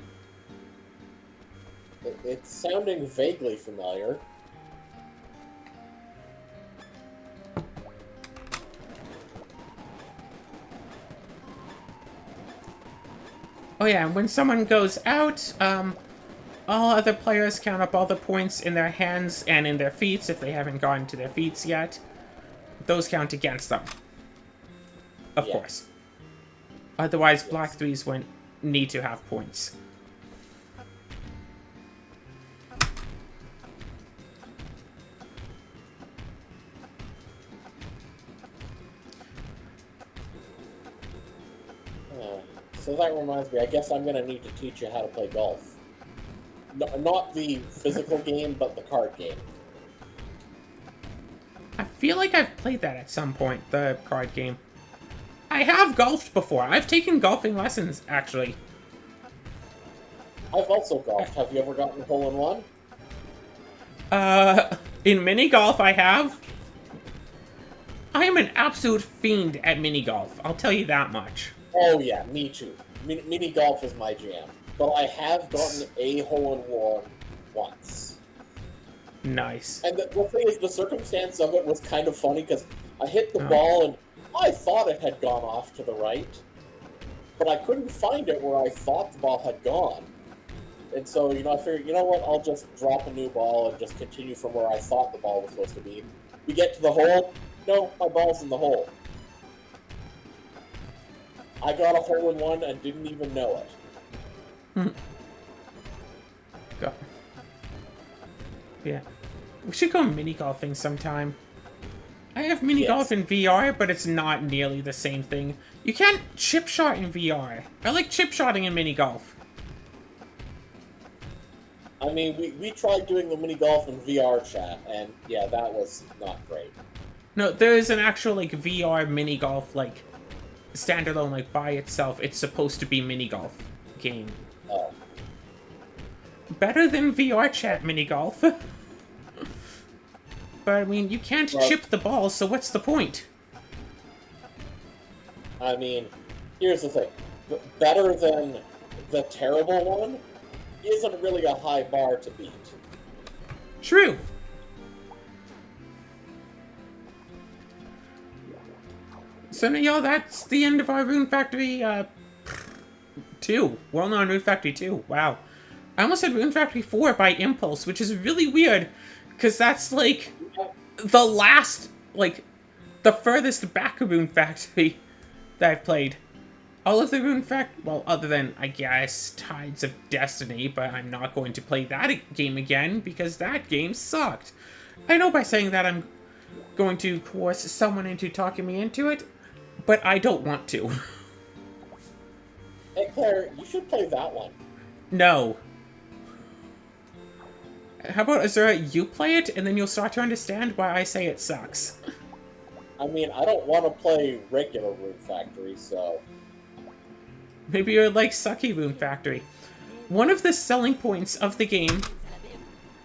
It's sounding vaguely familiar. Oh yeah, when someone goes out, all other players count up all the points in their hands and in their feet if they haven't gotten to their feet yet. Those count against them. Of course. Otherwise, Black 3s wouldn't need to have points. So that reminds me, I guess I'm going to need to teach you how to play golf. No, not the physical game, but the card game. I feel like I've played that at some point, the card game. I have golfed before. I've taken golfing lessons, actually. I've also golfed. Have you ever gotten hole-in-one? In mini golf, I have. I am an absolute fiend at mini golf. I'll tell you that much. Oh yeah, me too. Mini golf is my jam. But I have gotten a hole-in-one once. Nice. And the thing is, the circumstance of it was kind of funny, because I hit the ball and I thought it had gone off to the right, but I couldn't find it where I thought the ball had gone. And so, I figured, you know what, I'll just drop a new ball and just continue from where I thought the ball was supposed to be. We get to the hole, no, my ball's in the hole. I got a hole-in-one and didn't even know it. Go. Yeah. We should go mini golfing sometime. I have mini golf in VR, but it's not nearly the same thing. You can't chip shot in VR. I like chip shotting in mini golf. I mean, we tried doing the mini golf in VR chat, and yeah, that was not great. No, there's an actual, like, VR mini golf, like, standalone, like, by itself. It's supposed to be mini golf game. Oh. Better than VR chat mini golf. But, I mean, you can't chip the ball, so what's the point? I mean, here's the thing. Better than the terrible one isn't really a high bar to beat. True. So, y'all, that's the end of our Rune Factory, 2. Well, no, Rune Factory 2. Wow. I almost said Rune Factory 4 by impulse, which is really weird, because that's, like, the last, like, the furthest back Rune Factory that I've played. All of the Rune Factory, well, other than, I guess, Tides of Destiny, but I'm not going to play that game again, because that game sucked. I know by saying that I'm going to coerce someone into talking me into it, but I don't want to. Hey, Claire, you should play that one. No. How about, Azura, you play it, and then you'll start to understand why I say it sucks. I mean, I don't want to play regular Rune Factory, so... Maybe you're like sucky Rune Factory. One of the selling points of the game...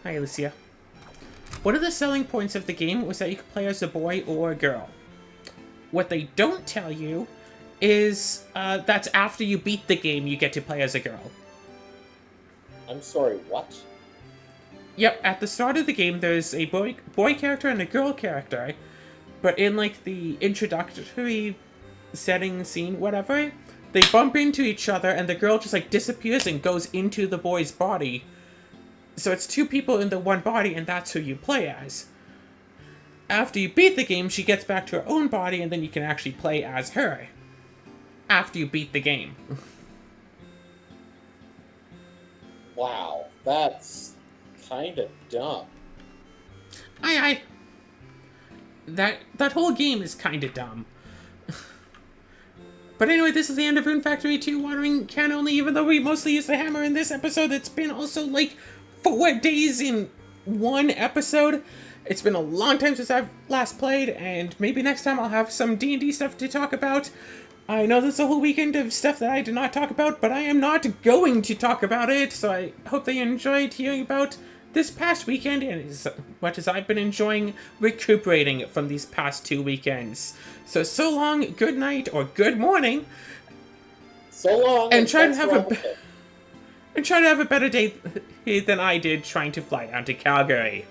Hi, Alicia. One of the selling points of the game was that you could play as a boy or a girl. What they don't tell you is that's after you beat the game, you get to play as a girl. I'm sorry, what? Yep, at the start of the game, there's a boy character and a girl character. But in, like, the introductory setting scene, whatever, they bump into each other and the girl just, like, disappears and goes into the boy's body. So it's two people in the one body, and that's who you play as. After you beat the game, she gets back to her own body, and then you can actually play as her. After you beat the game. Wow, that's kind of dumb. That whole game is kind of dumb. But anyway, this is the end of Rune Factory 2 Watering Can Only, even though we mostly used the hammer in this episode. It's been also, like, 4 days in one episode. It's been a long time since I've last played, and maybe next time I'll have some D&D stuff to talk about. I know there's a whole weekend of stuff that I did not talk about, but I am not going to talk about it, so I hope they enjoyed hearing about this past weekend, and as much as I've been enjoying recuperating from these past 2 weekends. So long, good night, or good morning. So long, and try to thanks have for a everything. and try to have a better day than I did trying to fly down to Calgary.